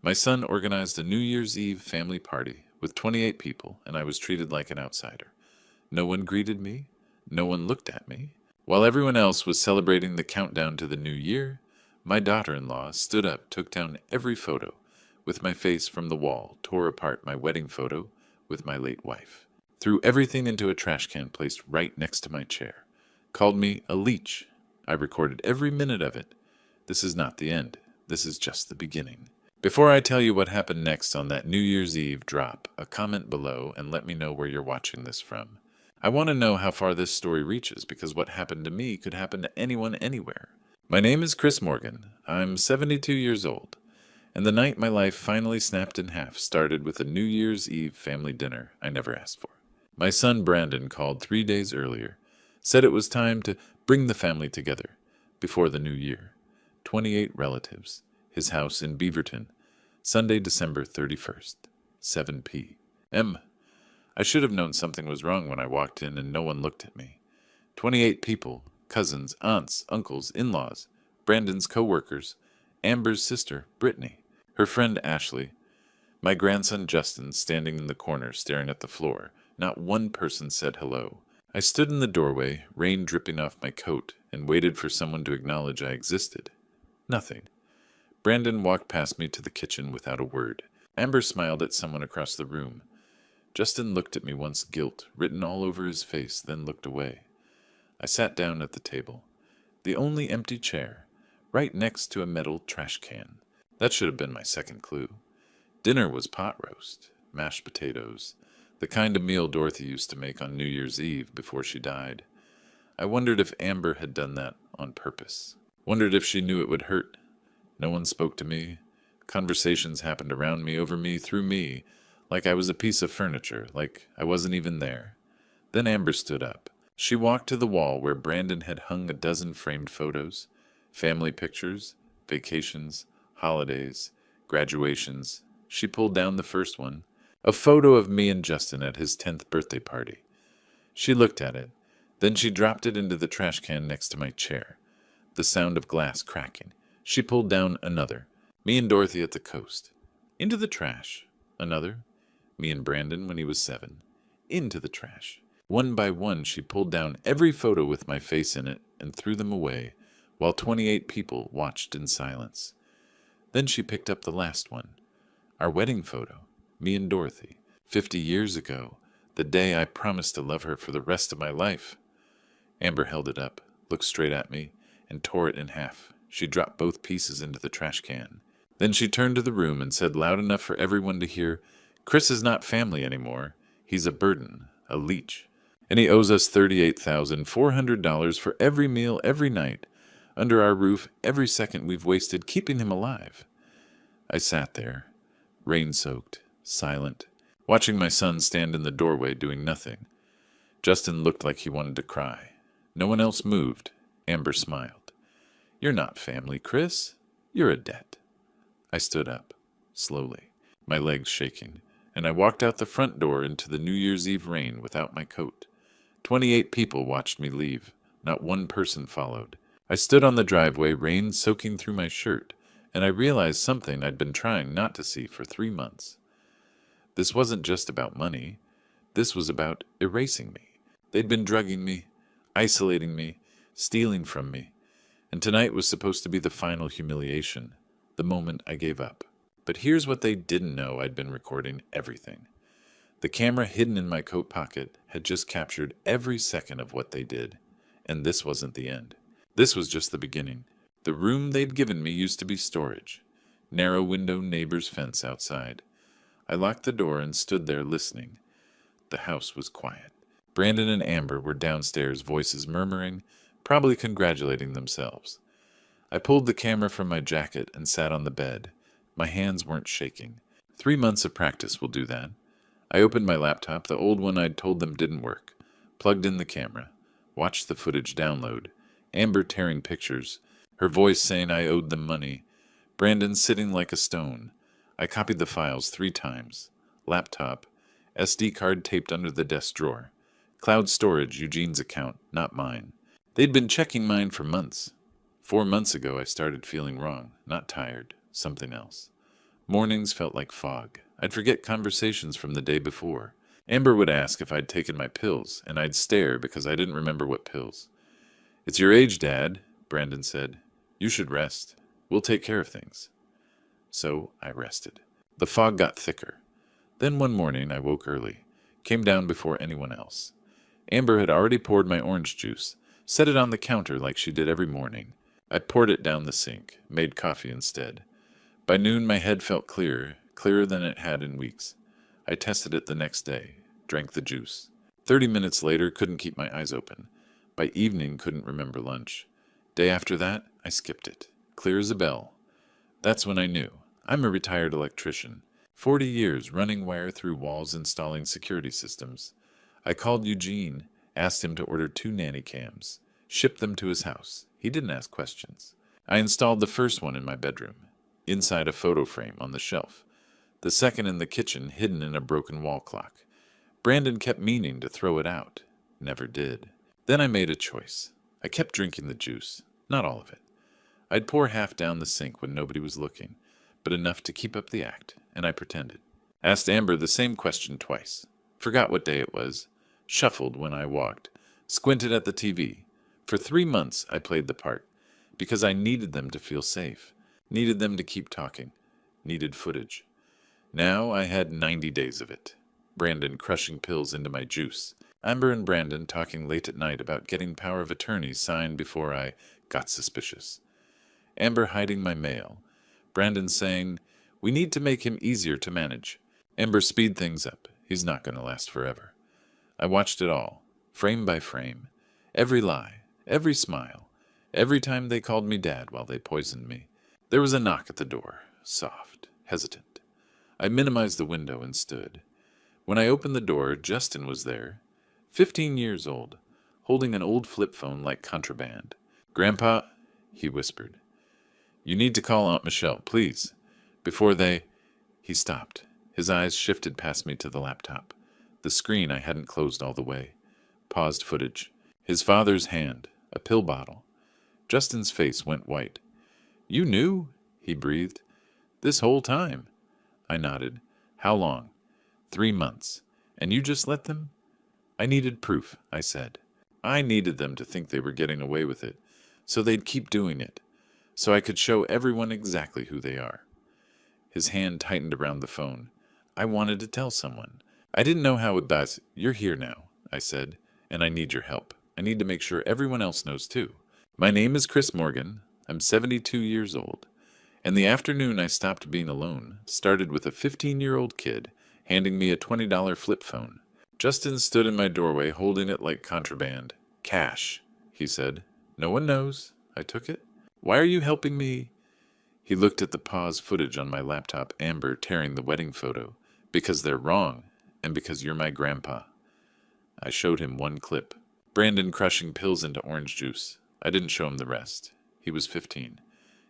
My son organized a New Year's Eve family party with 28 people, and I was treated like an outsider. No one greeted me. No one looked at me. While everyone else was celebrating the countdown to the new year, my daughter-in-law stood up, took down every photo with my face from the wall, tore apart my wedding photo with my late wife, threw everything into a trash can placed right next to my chair, called me a leech. I recorded every minute of it. This is not the end. This is just the beginning. Before I tell you what happened next on that New Year's Eve, drop a comment below and let me know where you're watching this from. I want to know how far this story reaches, because what happened to me could happen to anyone anywhere. My name is Chris Morgan. I'm 72 years old, and the night my life finally snapped in half started with a New Year's Eve family dinner I never asked for. My son Brandon called 3 days earlier, said it was time to bring the family together before the new year. 28 relatives, his house in Beaverton, Sunday, December 31st, 7 p.m. I should have known something was wrong when I walked in and no one looked at me. 28 people, cousins, aunts, uncles, in-laws, Brandon's co-workers, Amber's sister, Brittany, her friend Ashley, my grandson Justin standing in the corner staring at the floor. Not one person said hello. I stood in the doorway, rain dripping off my coat, and waited for someone to acknowledge I existed. Nothing. Brandon walked past me to the kitchen without a word. Amber smiled at someone across the room. Justin looked at me once, guilt written all over his face, then looked away. I sat down at the table, the only empty chair, right next to a metal trash can. That should have been my second clue. Dinner was pot roast, mashed potatoes, the kind of meal Dorothy used to make on New Year's Eve before she died. I wondered if Amber had done that on purpose. Wondered if she knew it would hurt. No one spoke to me. Conversations happened around me, over me, through me, like I was a piece of furniture, like I wasn't even there. Then Amber stood up. She walked to the wall where Brandon had hung a dozen framed photos, family pictures, vacations, holidays, graduations. She pulled down the first one, a photo of me and Justin at his 10th birthday party. She looked at it. Then she dropped it into the trash can next to my chair. The sound of glass cracking. She pulled down another. Me and Dorothy at the coast. Into the trash. Another. Me and Brandon when he was 7. Into the trash. One by one, she pulled down every photo with my face in it and threw them away, while 28 people watched in silence. Then she picked up the last one. Our wedding photo. Me and Dorothy. 50 years ago. The day I promised to love her for the rest of my life. Amber held it up, looked straight at me, and tore it in half. She dropped both pieces into the trash can. Then she turned to the room and said loud enough for everyone to hear, "Chris is not family anymore. He's a burden, a leech. And he owes us $38,400 for every meal every night, under our roof every second we've wasted keeping him alive." I sat there, rain-soaked, silent, watching my son stand in the doorway doing nothing. Justin looked like he wanted to cry. No one else moved. Amber smiled. "You're not family, Chris. You're a debt." I stood up, slowly, my legs shaking, and I walked out the front door into the New Year's Eve rain without my coat. 28 people watched me leave. Not one person followed. I stood on the driveway, rain soaking through my shirt, and I realized something I'd been trying not to see for 3 months. This wasn't just about money. This was about erasing me. They'd been drugging me, isolating me, stealing from me, and tonight was supposed to be the final humiliation, the moment I gave up. But here's what they didn't know: I'd been recording everything. The camera hidden in my coat pocket had just captured every second of what they did, and this wasn't the end. This was just the beginning. The room they'd given me used to be storage. Narrow window, neighbor's fence outside. I locked the door and stood there listening. The house was quiet. Brandon and Amber were downstairs, voices murmuring, probably congratulating themselves. I pulled the camera from my jacket and sat on the bed. My hands weren't shaking. 3 months of practice will do that. I opened my laptop, the old one I'd told them didn't work, plugged in the camera, watched the footage download. Amber tearing pictures, her voice saying I owed them money. Brandon sitting like a stone. I copied the files 3 times. Laptop, SD card taped under the desk drawer. Cloud storage, Eugene's account, not mine. They'd been checking mine for months. 4 months ago I started feeling wrong, not tired, something else. Mornings felt like fog. I'd forget conversations from the day before. Amber would ask if I'd taken my pills, and I'd stare because I didn't remember what pills. "It's your age, Dad," Brandon said. "You should rest. We'll take care of things." So I rested. The fog got thicker. Then one morning I woke early, came down before anyone else. Amber had already poured my orange juice, set it on the counter like she did every morning. I poured it down the sink, made coffee instead. By noon my head felt clearer, clearer than it had in weeks. I tested it the next day, drank the juice. 30 minutes later, couldn't keep my eyes open. By evening, couldn't remember lunch. Day after that, I skipped it, clear as a bell. That's when I knew. I'm a retired electrician. 40 years running wire through walls installing security systems. I called Eugene, asked him to order 2 nanny cams, shipped them to his house. He didn't ask questions. I installed the first one in my bedroom, inside a photo frame on the shelf. The second in the kitchen, hidden in a broken wall clock. Brandon kept meaning to throw it out. Never did. Then I made a choice. I kept drinking the juice. Not all of it. I'd pour half down the sink when nobody was looking, but enough to keep up the act, and I pretended. Asked Amber the same question twice. Forgot what day it was. Shuffled when I walked. Squinted at the TV. For 3 months I played the part, because I needed them to feel safe. Needed them to keep talking. Needed footage. Now I had 90 days of it. Brandon crushing pills into my juice. Amber and Brandon talking late at night about getting power of attorney signed before I got suspicious. Amber hiding my mail. Brandon saying, "We need to make him easier to manage." Amber speed things up. He's not going to last forever. I watched it all, frame by frame. Every lie, every smile, every time they called me Dad while they poisoned me. There was a knock at the door, soft, hesitant. I minimized the window and stood. When I opened the door, Justin was there, 15 years old, holding an old flip phone like contraband. "Grandpa," he whispered, "you need to call Aunt Michelle, please, before they—" He stopped. His eyes shifted past me to the laptop. The screen I hadn't closed all the way. Paused footage. His father's hand, a pill bottle. Justin's face went white. "You knew?" he breathed. "This whole time?" I nodded. "How long?" 3 months. "And you just let them?" "I needed proof," I said. I needed them to think they were getting away with it, so they'd keep doing it, so I could show everyone exactly who they are. His hand tightened around the phone. I wanted to tell someone. I didn't know how it was. "You're here now," I said, "and I need your help. I need to make sure everyone else knows too. My name is Chris Morgan. I'm 72 years old. And the afternoon I stopped being alone started with a 15-year-old kid handing me a $20 flip phone. Justin stood in my doorway holding it like contraband. "Cash," he said. "No one knows. I took it. Why are you helping me?" He looked at the pause footage on my laptop, Amber tearing the wedding photo. "Because they're wrong, and because you're my grandpa." I showed him one clip. Brandon crushing pills into orange juice. I didn't show him the rest. He was 15.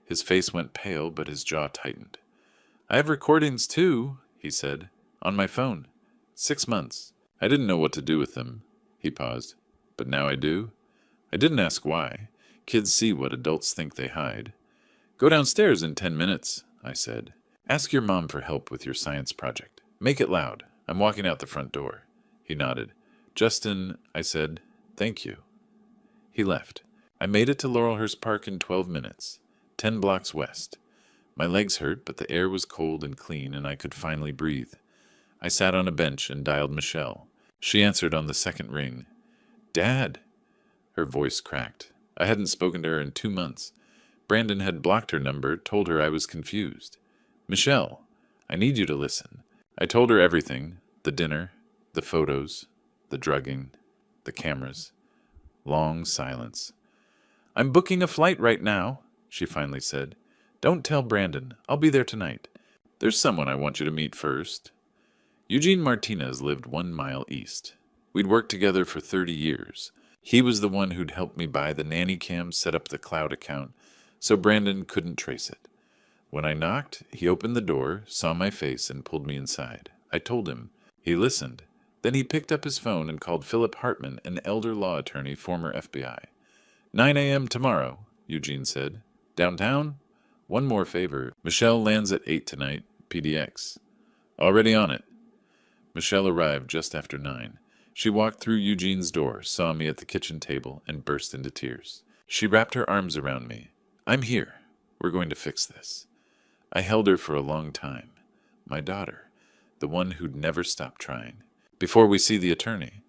His face went pale, but his jaw tightened. "I have recordings too," he said, "on my phone. 6 months. I didn't know what to do with them." He paused. "But now I do." I didn't ask why. Kids see what adults think they hide. "Go downstairs in 10 minutes, I said. "Ask your mom for help with your science project. Make it loud. I'm walking out the front door." He nodded. "Justin," I said, "thank you." He left. I made it to Laurelhurst Park in 12 minutes. 10 blocks west. My legs hurt, but the air was cold and clean, and I could finally breathe. I sat on a bench and dialed Michelle. She answered on the second ring. "Dad!" Her voice cracked. I hadn't spoken to her in 2 months. Brandon had blocked her number, told her I was confused. "Michelle, I need you to listen." I told her everything. The dinner, the photos, the drugging, the cameras. Long silence. "I'm booking a flight right now," she finally said. "Don't tell Brandon. I'll be there tonight. There's someone I want you to meet first." Eugene Martinez lived 1 mile east. We'd worked together for 30 years. He was the one who'd helped me buy the nanny cam, set up the cloud account, so Brandon couldn't trace it. When I knocked, he opened the door, saw my face, and pulled me inside. I told him. He listened. Then he picked up his phone and called Philip Hartman, an elder law attorney, former FBI. 9 a.m. tomorrow, Eugene said. "Downtown? One more favor. Michelle lands at 8 tonight. PDX. Already on it. Michelle arrived just after 9. She walked through Eugene's door, saw me at the kitchen table, and burst into tears. She wrapped her arms around me. I'm here. We're going to fix this. I held her for a long time. My daughter, the one who'd never stopped trying. Before we see the attorney,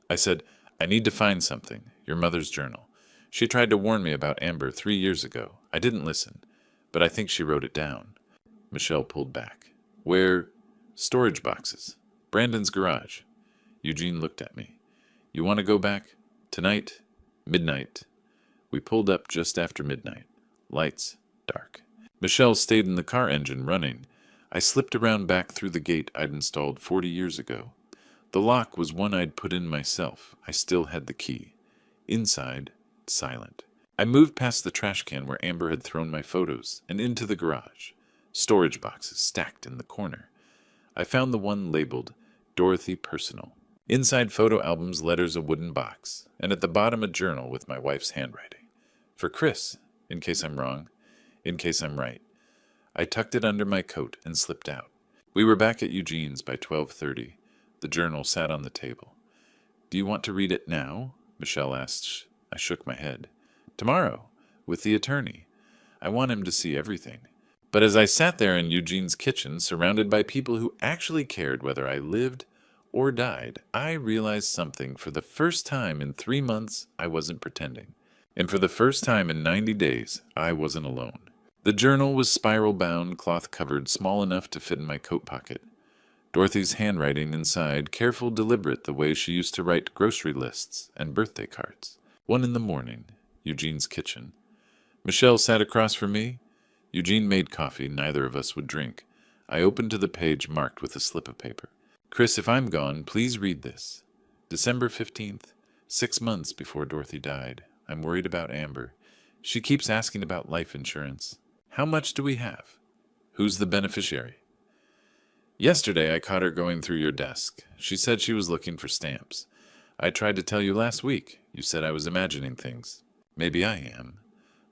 I said, I need to find something, your mother's journal. She tried to warn me about Amber 3 years ago. I didn't listen, but I think she wrote it down. Michelle pulled back. Where? Storage boxes. Brandon's garage. Eugene looked at me. You want to go back? Tonight? Midnight. We pulled up just after midnight. Lights, dark. Michelle stayed in the car engine running. I slipped around back through the gate I'd installed 40 years ago. The lock was one I'd put in myself. I still had the key. Inside, silent. I moved past the trash can where Amber had thrown my photos and into the garage. Storage boxes stacked in the corner. I found the one labeled Dorothy Personal. Inside photo albums, letters, a wooden box, and at the bottom a journal with my wife's handwriting. For Chris, in case I'm wrong, in case I'm right. I tucked it under my coat and slipped out. We were back at Eugene's by 12:30. The journal sat on the table. Do you want to read it now? Michelle asked. I shook my head. Tomorrow, with the attorney. I want him to see everything. But as I sat there in Eugene's kitchen, surrounded by people who actually cared whether I lived or died, I realized something. For the first time in 3 months, I wasn't pretending. And for the first time in 90 days, I wasn't alone. The journal was spiral-bound, cloth-covered, small enough to fit in my coat pocket. Dorothy's handwriting inside, careful, deliberate, the way she used to write grocery lists and birthday cards. 1 in the morning, Eugene's kitchen. Michelle sat across from me. Eugene made coffee. Neither of us would drink. I opened to the page marked with a slip of paper. Chris, if I'm gone, please read this. December 15th, 6 months before Dorothy died. I'm worried about Amber. She keeps asking about life insurance. How much do we have? Who's the beneficiary? Yesterday I caught her going through your desk. She said she was looking for stamps. I tried to tell you last week. You said I was imagining things. Maybe I am.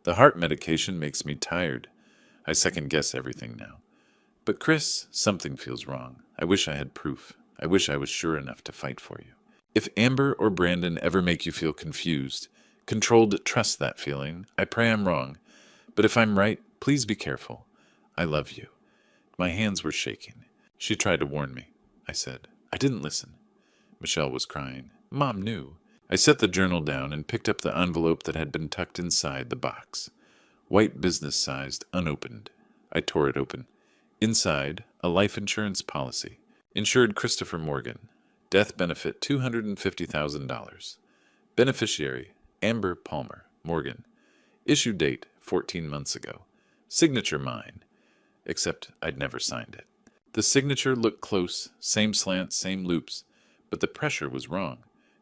The heart medication makes me tired. I second-guess everything now. But Chris, something feels wrong. I wish I had proof. I wish I was sure enough to fight for you. If Amber or Brandon ever make you feel confused, controlled, trust that feeling. I pray I'm wrong. But if I'm right, please be careful. I love you. My hands were shaking. She tried to warn me. I said. I didn't listen. Michelle was crying. Mom knew. I set the journal down and picked up the envelope that had been tucked inside the box. White, business-sized, unopened. I tore it open. Inside, a life insurance policy. Insured Christopher Morgan. Death benefit $250,000. Beneficiary, Amber Palmer, Morgan. Issue date, 14 months ago. Signature mine. Except I'd never signed it. The signature looked close, same slant, same loops, but the pressure was wrong.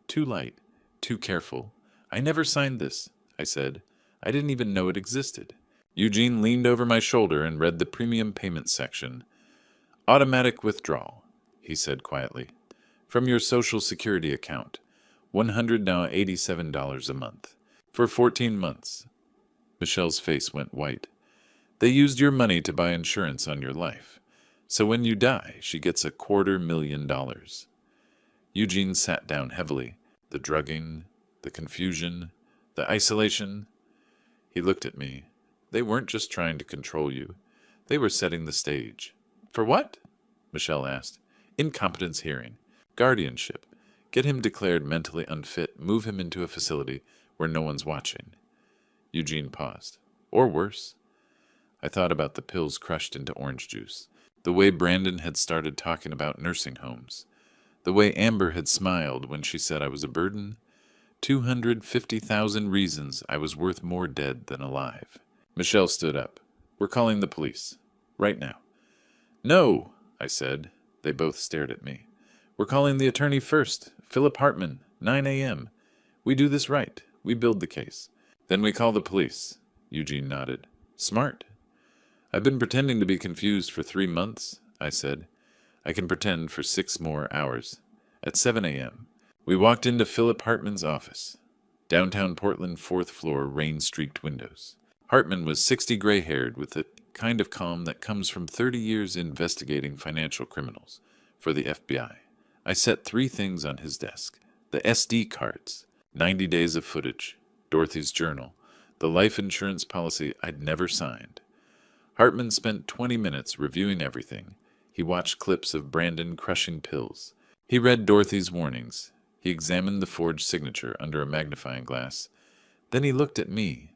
Too light, too careful. I never signed this, I said. I didn't even know it existed. Eugene leaned over my shoulder and read the premium payment section. Automatic withdrawal, he said quietly. From your Social Security account. $187 a month. For 14 months. Michelle's face went white. They used your money to buy insurance on your life. So when you die, she gets $250,000. Eugene sat down heavily. The drugging, the confusion, the isolation. He looked at me. They weren't just trying to control you. They were setting the stage. For what? Michelle asked. Incompetence hearing. Guardianship. Get him declared mentally unfit. Move him into a facility where no one's watching. Eugene paused. Or worse. I thought about the pills crushed into orange juice. The way Brandon had started talking about nursing homes. The way Amber had smiled when she said I was a burden. 250,000 reasons I was worth more dead than alive. Michelle stood up. We're calling the police. Right now. No, I said. They both stared at me. We're calling the attorney first. Philip Hartman, 9 a.m. We do this right. We build the case. Then we call the police. Eugene nodded. Smart. I've been pretending to be confused for 3 months, I said. I can pretend for 6 more hours. At 7 a.m. We walked into Philip Hartman's office. Downtown Portland, 4th floor, rain-streaked windows. Hartman was 60 gray-haired with kind of calm that comes from 30 years investigating financial criminals for the FBI. I set 3 things on his desk: the SD cards, 90 days of footage, Dorothy's journal, the life insurance policy I'd never signed. Hartman spent 20 minutes reviewing everything. He watched clips of Brandon crushing pills. He read Dorothy's warnings. He examined the forged signature under a magnifying glass. Then he looked at me.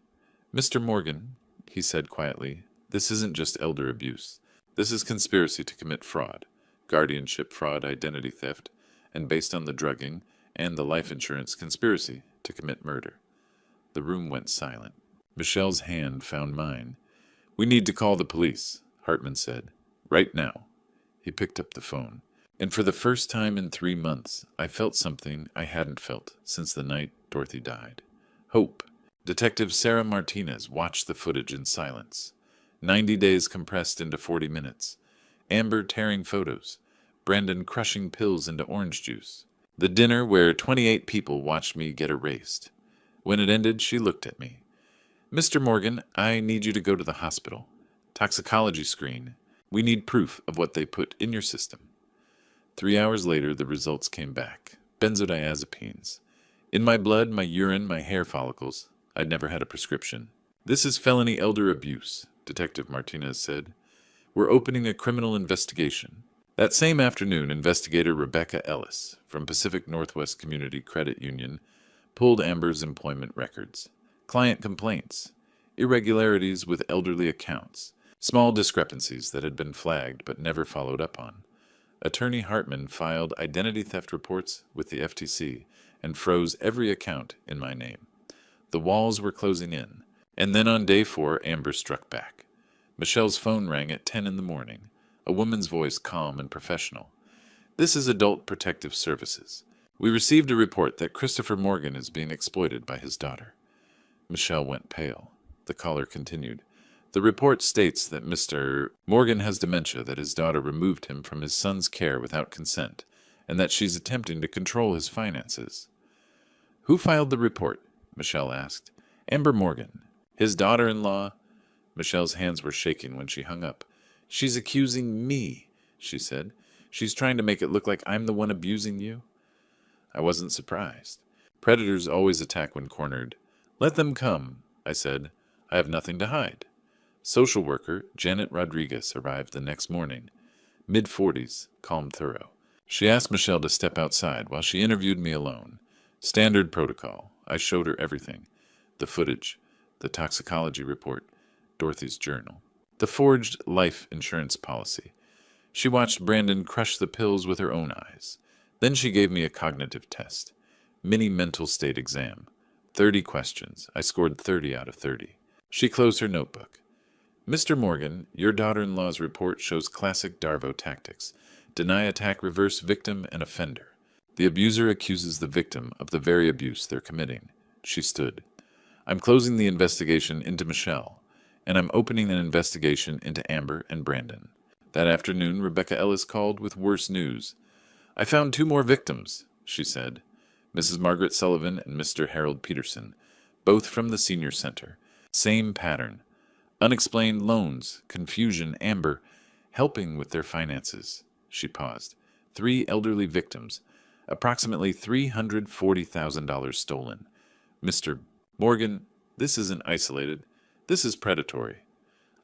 "Mr. Morgan," he said quietly, "this isn't just elder abuse. This is conspiracy to commit fraud, guardianship fraud, identity theft, and based on the drugging and the life insurance, conspiracy to commit murder." The room went silent. Michelle's hand found mine. "We need to call the police," Hartman said. "Right now." He picked up the phone. And for the first time in 3 months, I felt something I hadn't felt since the night Dorothy died. Hope. Detective Sarah Martinez watched the footage in silence. 90 days compressed into 40 minutes. Amber tearing photos. Brandon crushing pills into orange juice. The dinner where 28 people watched me get erased. When it ended, she looked at me. "Mr. Morgan, I need you to go to the hospital. Toxicology screen. We need proof of what they put in your system." 3 hours later, the results came back. Benzodiazepines. In my blood, my urine, my hair follicles. I'd never had a prescription. "This is felony elder abuse," Detective Martinez said. "We're opening a criminal investigation." That same afternoon, investigator Rebecca Ellis from Pacific Northwest Community Credit Union pulled Amber's employment records. Client complaints, irregularities with elderly accounts, small discrepancies that had been flagged but never followed up on. Attorney Hartman filed identity theft reports with the FTC and froze every account in my name. The walls were closing in, and then on day 4, Amber struck back. Michelle's phone rang at 10 in the morning, a woman's voice calm and professional. "This is Adult Protective Services. We received a report that Christopher Morgan is being exploited by his daughter." Michelle went pale. The caller continued. "The report states that Mr. Morgan has dementia, that his daughter removed him from his son's care without consent, and that she's attempting to control his finances." "Who filed the report?" Michelle asked. "Amber Morgan. His daughter-in-law?" Michelle's hands were shaking when she hung up. "She's accusing me," she said. "She's trying to make it look like I'm the one abusing you." I wasn't surprised. Predators always attack when cornered. "Let them come," I said. "I have nothing to hide." Social worker Janet Rodriguez arrived the next morning. Mid-40s, calm, thorough. She asked Michelle to step outside while she interviewed me alone. Standard protocol. I showed her everything. The footage, the toxicology report, Dorothy's journal, the forged life insurance policy. She watched Brandon crush the pills with her own eyes. Then she gave me a cognitive test. Mini mental state exam. 30 questions. I scored 30 out of 30. She closed her notebook. "Mr. Morgan, your daughter-in-law's report shows classic Darvo tactics. Deny attack, reverse victim and offender. The abuser accuses the victim of the very abuse they're committing." She stood. "I'm closing the investigation into Michelle, and I'm opening an investigation into Amber and Brandon." That afternoon, Rebecca Ellis called with worse news. "I found 2 more victims," she said. Mrs. Margaret Sullivan and Mr. Harold Peterson, both from the senior center. Same pattern. Unexplained loans, confusion, Amber, helping with their finances. She paused. 3 elderly victims, approximately $340,000 stolen. "Mr. Morgan, this isn't isolated. This is predatory."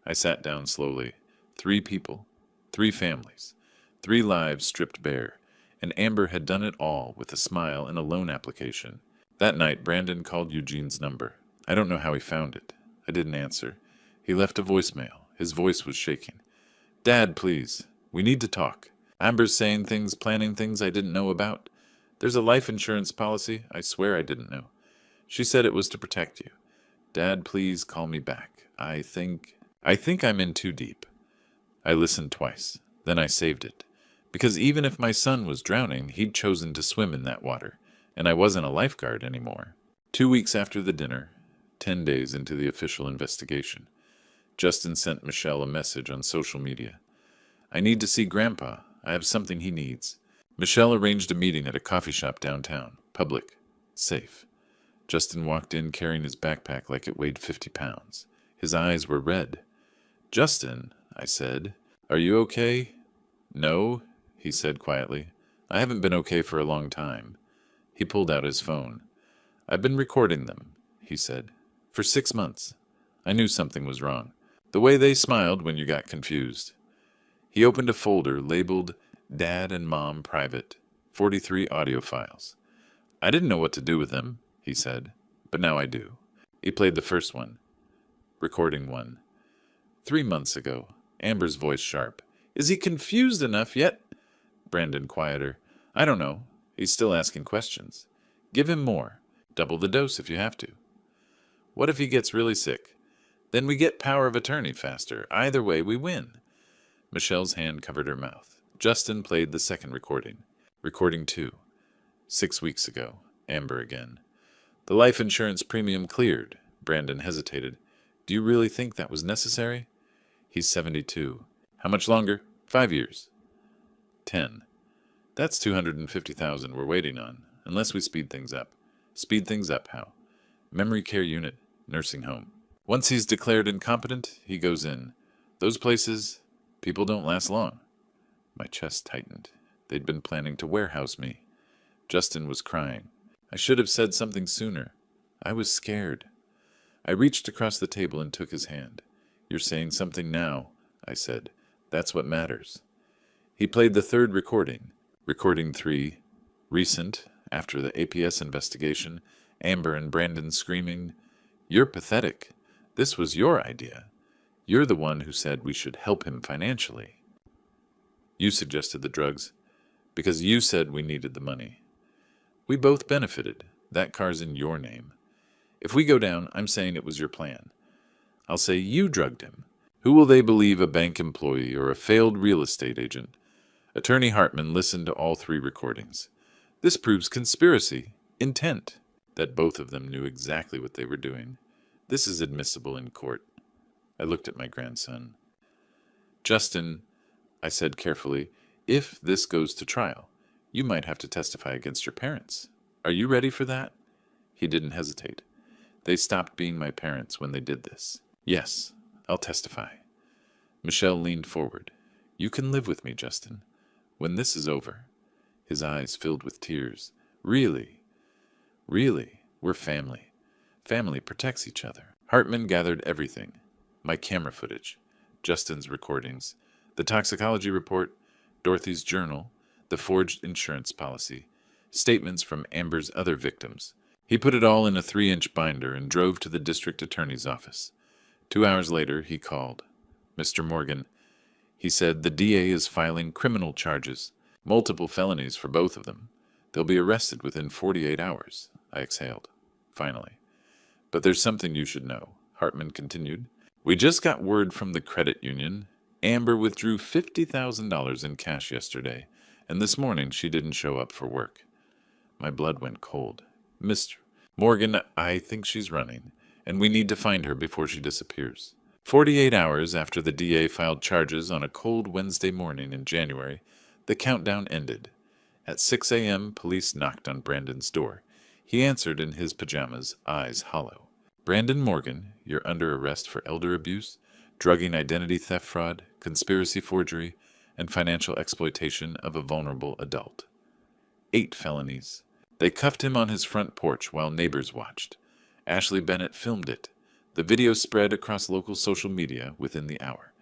I sat down slowly. 3 people, 3 families, 3 lives stripped bare. And Amber had done it all with a smile and a loan application. That night, Brandon called Eugene's number. I don't know how he found it. I didn't answer. He left a voicemail. His voice was shaking. "Dad, please. We need to talk. Amber's saying things, planning things I didn't know about. There's a life insurance policy I swear I didn't know. She said it was to protect you. Dad, please call me back. I think I'm in too deep." I listened twice. Then I saved it. Because even if my son was drowning, he'd chosen to swim in that water, and I wasn't a lifeguard anymore. 2 weeks after the dinner, 10 days into the official investigation, Justin sent Michelle a message on social media. "I need to see Grandpa. I have something he needs." Michelle arranged a meeting at a coffee shop downtown. Public. Safe. Justin walked in carrying his backpack like it weighed 50 pounds. His eyes were red. "Justin," I said, "are you okay?" "No," he said quietly. "I haven't been okay for a long time." He pulled out his phone. "I've been recording them," he said, "for 6 months. I knew something was wrong. The way they smiled when you got confused." He opened a folder labeled Dad and Mom Private, 43 audio files. "I didn't know what to do with them," he said, "but now I do." He played the first one. Recording 1. 3 months ago. Amber's voice sharp. "Is he confused enough yet?" Brandon quieter. "I don't know. He's still asking questions. Give him more. Double the dose if you have to." "What if he gets really sick? Then we get power of attorney faster. Either way, we win." Michelle's hand covered her mouth. Justin played the second recording. Recording 2. 6 weeks ago. Amber again. "The life insurance premium cleared." Brandon hesitated. "Do you really think that was necessary?" He's 72. "How much longer?" 5 years. 10. "That's 250,000 we're waiting on, unless we speed things up." "Speed things up how?" "Memory care unit, nursing home. Once he's declared incompetent, he goes in. Those places, people don't last long." My chest tightened. They'd been planning to warehouse me. Justin was crying. I should have said something sooner. I was scared. I reached across the table and took his hand. "You're saying something now," I said. "That's what matters." He played the third recording. Recording 3. Recent, after the APS investigation, Amber and Brandon screaming, "You're pathetic. This was your idea. You're the one who said we should help him financially. You suggested the drugs because you said we needed the money. We both benefited. That car's in your name. If we go down, I'm saying it was your plan. I'll say you drugged him. Who will they believe, a bank employee or a failed real estate agent?" Attorney Hartman listened to all 3 recordings. "This proves conspiracy, intent, that both of them knew exactly what they were doing. This is admissible in court." I looked at my grandson. "Justin," I said carefully, "if this goes to trial, you might have to testify against your parents. Are you ready for that?" He didn't hesitate. "They stopped being my parents when they did this. Yes, I'll testify." Michelle leaned forward. "You can live with me, Justin. When this is over." His eyes filled with tears. "Really? Really? We're family. Family protects each other." Hartman gathered everything. My camera footage, Justin's recordings, the toxicology report, Dorothy's journal, the forged insurance policy, statements from Amber's other victims. He put it all in a 3-inch binder and drove to the district attorney's office. 2 hours later, he called. "Mr. Morgan," he said, "the DA is filing criminal charges, multiple felonies for both of them. They'll be arrested within 48 hours. I exhaled. Finally. "But there's something you should know," Hartman continued. "We just got word from the credit union. Amber withdrew $50,000 in cash yesterday, and this morning she didn't show up for work." My blood went cold. "Mr. Morgan, I think she's running, and we need to find her before she disappears." 48 hours after the DA filed charges on a cold Wednesday morning in January, the countdown ended. At 6 a.m., police knocked on Brandon's door. He answered in his pajamas, eyes hollow. "Brandon Morgan, you're under arrest for elder abuse, drugging identity theft fraud, conspiracy forgery, and financial exploitation of a vulnerable adult. 8 felonies. They cuffed him on his front porch while neighbors watched. Ashley Bennett filmed it. The video spread across local social media within the hour.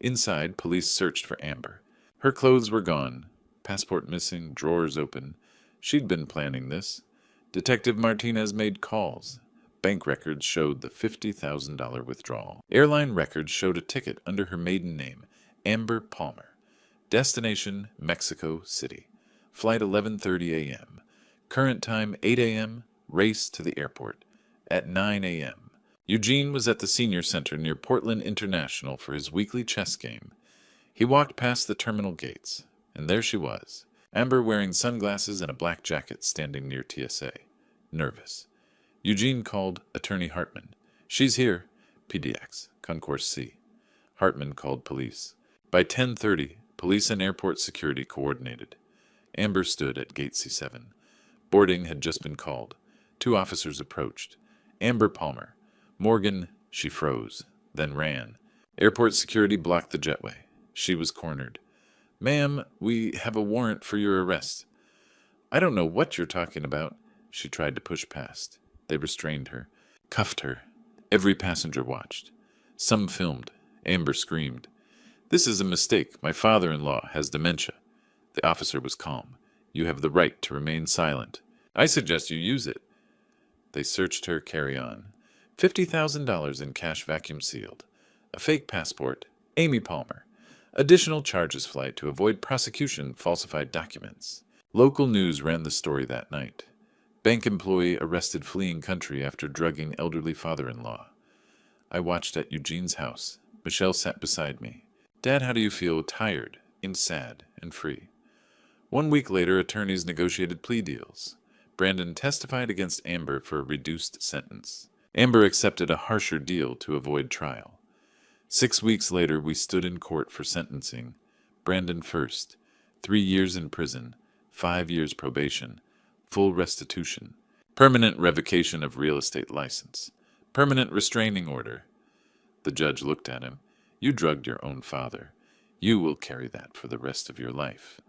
Inside, police searched for Amber. Her clothes were gone, passport missing, drawers open. She'd been planning this. Detective Martinez made calls. Bank records showed the $50,000 withdrawal. Airline records showed a ticket under her maiden name, Amber Palmer. Destination, Mexico City. Flight 11:30 a.m. Current time 8 a.m. Race to the airport. At 9 a.m. Eugene was at the senior center near Portland International for his weekly chess game. He walked past the terminal gates, and there she was, Amber wearing sunglasses and a black jacket standing near TSA. Nervous. Eugene called Attorney Hartman. "She's here." PDX, Concourse C. Hartman called police. By 10:30, police and airport security coordinated. Amber stood at Gate C7. Boarding had just been called. 2 officers approached. Amber Palmer. Morgan, she froze, then ran. Airport security blocked the jetway. She was cornered. "Ma'am, we have a warrant for your arrest." "I don't know what you're talking about." She tried to push past. They restrained her, cuffed her. Every passenger watched. Some filmed. Amber screamed. "This is a mistake. My father-in-law has dementia." The officer was calm. "You have the right to remain silent. I suggest you use it." They searched her carry-on. $50,000 in cash vacuum sealed. A fake passport. Amy Palmer. Additional charges flight to avoid prosecution, falsified documents. Local news ran the story that night. Bank employee arrested fleeing country after drugging elderly father-in-law. I watched at Eugene's house. Michelle sat beside me. "Dad, how do you feel?" "Tired, and sad, and free." 1 week later, attorneys negotiated plea deals. Brandon testified against Amber for a reduced sentence. Amber accepted a harsher deal to avoid trial. 6 weeks later, we stood in court for sentencing. Brandon first. 3 years in prison, 5 years probation, full restitution, permanent revocation of real estate license, permanent restraining order. The judge looked at him. "You drugged your own father. You will carry that for the rest of your life."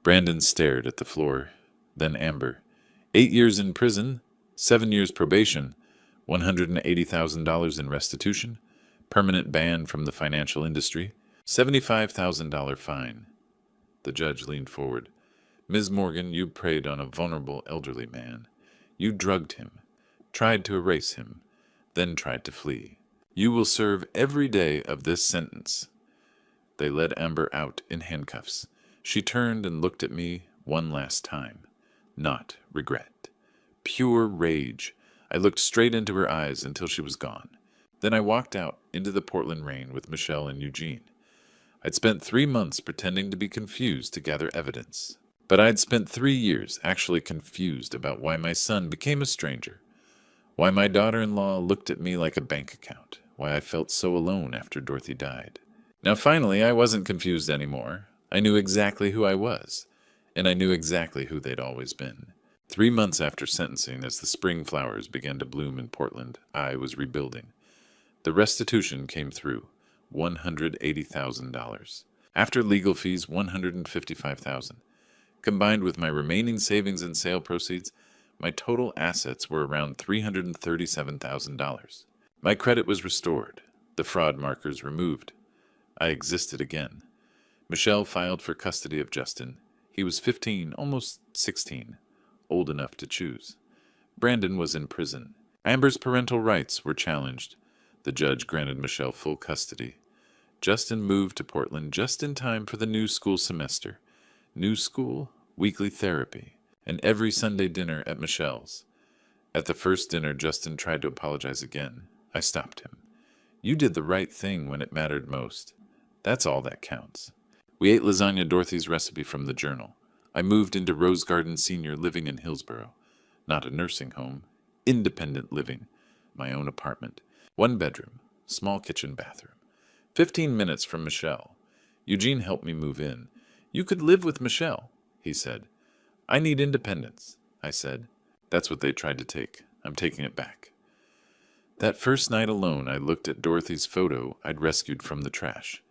Brandon stared at the floor. Then Amber. 8 years in prison, 7 years probation, $180,000 in restitution, permanent ban from the financial industry, $75,000 fine. The judge leaned forward. "Ms. Morgan, you preyed on a vulnerable elderly man. You drugged him, tried to erase him, then tried to flee. You will serve every day of this sentence." They led Amber out in handcuffs. She turned and looked at me one last time. Not regret. Pure rage. I looked straight into her eyes until she was gone. Then I walked out into the Portland rain with Michelle and Eugene. I'd spent 3 months pretending to be confused to gather evidence. But I'd spent 3 years actually confused about why my son became a stranger, why my daughter-in-law looked at me like a bank account, why I felt so alone after Dorothy died. Now finally, I wasn't confused anymore. I knew exactly who I was, and I knew exactly who they'd always been. 3 months after sentencing, as the spring flowers began to bloom in Portland, I was rebuilding. The restitution came through, $180,000. After legal fees, $155,000. Combined with my remaining savings and sale proceeds, my total assets were around $337,000. My credit was restored, the fraud markers removed. I existed again. Michelle filed for custody of Justin. He was 15, almost 16, old enough to choose. Brandon was in prison. Amber's parental rights were challenged. The judge granted Michelle full custody. Justin moved to Portland just in time for the new school semester. New school, weekly therapy, and every Sunday dinner at Michelle's. At the first dinner, Justin tried to apologize again. I stopped him. "You did the right thing when it mattered most. That's all that counts." We ate lasagna, Dorothy's recipe from the journal. I moved into Rose Garden Senior Living in Hillsborough. Not a nursing home. Independent living. My own apartment. 1 bedroom. Small kitchen bathroom. 15 minutes from Michelle. Eugene helped me move in. "You could live with Michelle," he said. "I need independence," I said. That's what they tried to take. I'm taking it back. That first night alone, I looked at Dorothy's photo I'd rescued from the trash.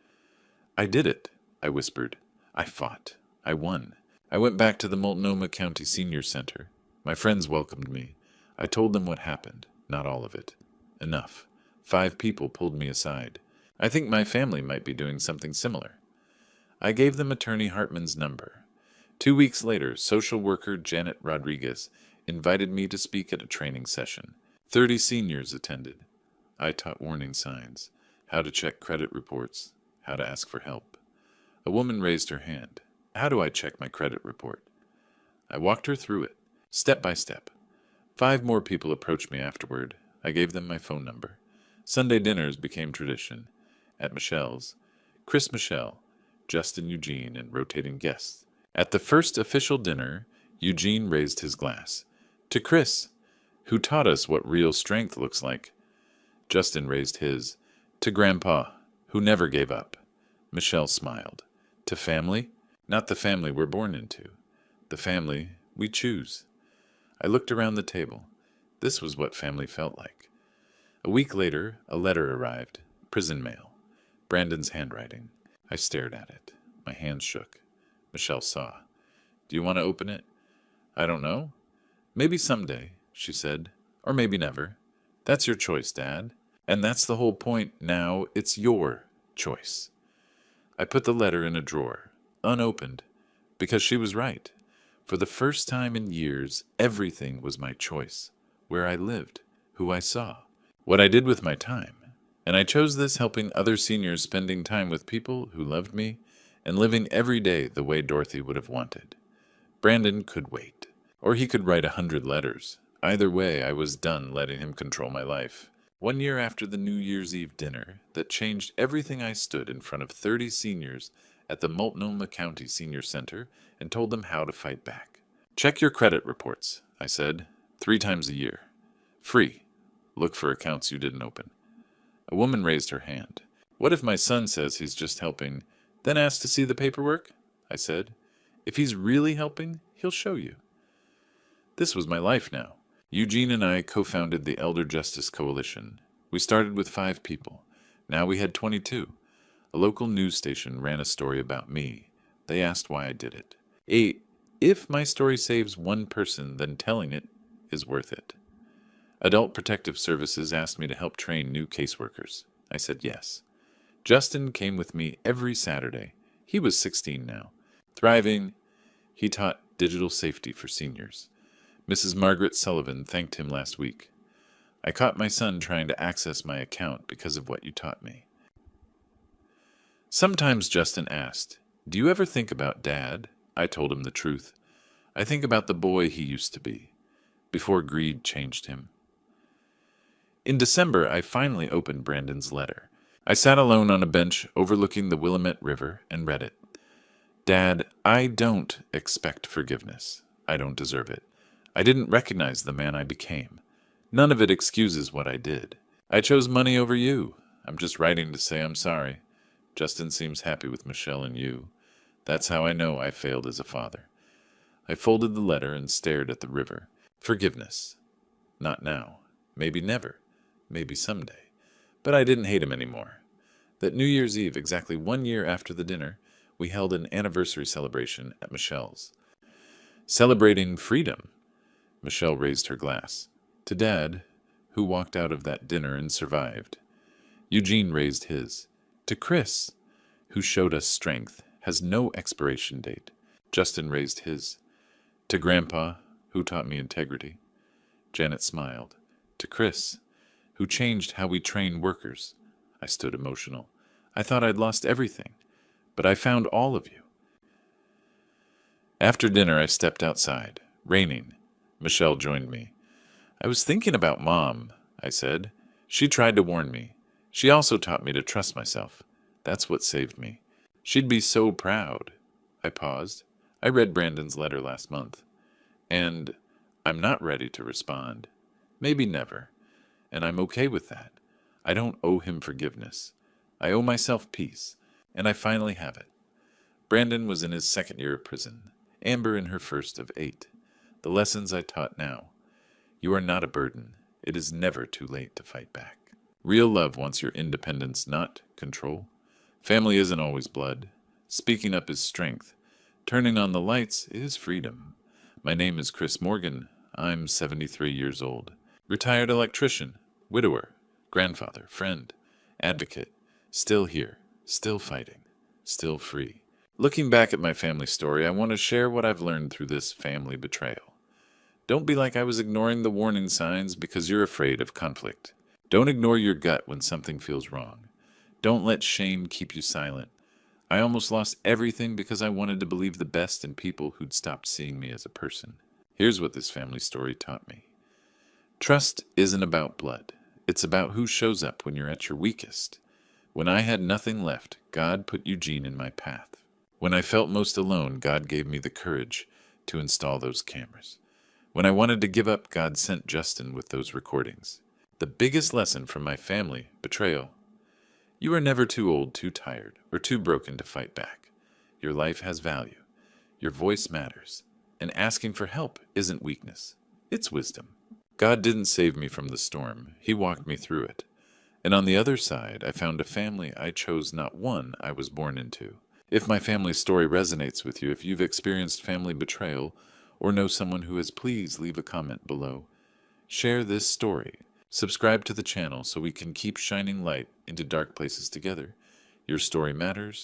"I did it," I whispered. "I fought. I won." I went back to the Multnomah County Senior Center. My friends welcomed me. I told them what happened. Not all of it. Enough. 5 people pulled me aside. I think my family might be doing something similar. I gave them Attorney Hartman's number. 2 weeks later, social worker Janet Rodriguez invited me to speak at a training session. 30 seniors attended. I taught warning signs, how to check credit reports, how to ask for help. A woman raised her hand. "How do I check my credit report?" I walked her through it, step by step. 5 more people approached me afterward. I gave them my phone number. Sunday dinners became tradition. At Michelle's, Chris Michelle, Justin Eugene, and rotating guests. At the first official dinner, Eugene raised his glass. "To Chris, who taught us what real strength looks like." Justin raised his. "To Grandpa, who never gave up." Michelle smiled. "To family? Not the family we're born into. The family we choose." I looked around the table. This was what family felt like. A week later, a letter arrived. Prison mail. Brandon's handwriting. I stared at it. My hands shook. Michelle saw. Do you want to open it? I don't know. Maybe someday, she said. Or maybe never. That's your choice, Dad. And that's the whole point now. It's your choice. I put the letter in a drawer, unopened, because she was right. For the first time in years, everything was my choice. Where I lived, who I saw, what I did with my time. And I chose this helping other seniors spending time with people who loved me and living every day the way Dorothy would have wanted. Brandon could wait. Or he could write 100 letters. Either way, I was done letting him control my life. 1 year after the New Year's Eve dinner that changed everything, I stood in front of 30 seniors at the Multnomah County Senior Center and told them how to fight back. Check your credit reports, I said, 3 times a year. Free. Look for accounts you didn't open. A woman raised her hand. What if my son says he's just helping, then ask to see the paperwork? I said. If he's really helping, he'll show you. This was my life now. Eugene and I co-founded the Elder Justice Coalition. We started with 5 people. Now we had 22. A local news station ran a story about me. They asked why I did it. If my story saves one person, then telling it is worth it. Adult Protective Services asked me to help train new caseworkers. I said yes. Justin came with me every Saturday. He was 16 now. Thriving, he taught digital safety for seniors. Mrs. Margaret Sullivan thanked him last week. I caught my son trying to access my account because of what you taught me. Sometimes Justin asked, do you ever think about Dad? I told him the truth. I think about the boy he used to be, before greed changed him. In December, I finally opened Brandon's letter. I sat alone on a bench overlooking the Willamette River and read it. Dad, I don't expect forgiveness. I don't deserve it. I didn't recognize the man I became. None of it excuses what I did. I chose money over you. I'm just writing to say I'm sorry. Justin seems happy with Michelle and you. That's how I know I failed as a father. I folded the letter and stared at the river. Forgiveness. Not now. Maybe never. Maybe someday. But I didn't hate him anymore. That New Year's Eve, exactly 1 year after the dinner, we held an anniversary celebration at Michelle's. Celebrating freedom. Michelle raised her glass. To Dad, who walked out of that dinner and survived. Eugene raised his. To Chris, who showed us strength, has no expiration date. Justin raised his. To Grandpa, who taught me integrity. Janet smiled. To Chris, who changed how we train workers. I stood emotional. I thought I'd lost everything, but I found all of you. After dinner, I stepped outside. Raining. Michelle joined me. I was thinking about Mom, I said. She tried to warn me. She also taught me to trust myself. That's what saved me. She'd be so proud. I paused. I read Brandon's letter last month. And I'm not ready to respond. Maybe never. And I'm okay with that. I don't owe him forgiveness. I owe myself peace. And I finally have it. Brandon was in his 2nd year of prison. Amber in her 1st of 8. The lessons I taught now. You are not a burden. It is never too late to fight back. Real love wants your independence, not control. Family isn't always blood. Speaking up is strength. Turning on the lights is freedom. My name is Chris Morgan. I'm 73 years old. Retired electrician, widower, grandfather, friend, advocate. Still here, still fighting, still free. Looking back at my family story, I want to share what I've learned through this family betrayal. Don't be like I was ignoring the warning signs because you're afraid of conflict. Don't ignore your gut when something feels wrong. Don't let shame keep you silent. I almost lost everything because I wanted to believe the best in people who'd stopped seeing me as a person. Here's what this family story taught me. Trust isn't about blood. It's about who shows up when you're at your weakest. When I had nothing left, God put Eugene in my path. When I felt most alone, God gave me the courage to install those cameras. When I wanted to give up, God sent Justin with those recordings. The biggest lesson from my family betrayal. You are never too old, too tired, or too broken to fight back. Your life has value. Your voice matters. And asking for help isn't weakness. It's wisdom. God didn't save me from the storm. He walked me through it. And on the other side, I found a family I chose, not one I was born into. If my family story resonates with you, if you've experienced family betrayal, or know someone who has, please leave a comment below. Share this story. Subscribe to the channel so we can keep shining light into dark places together. Your story matters,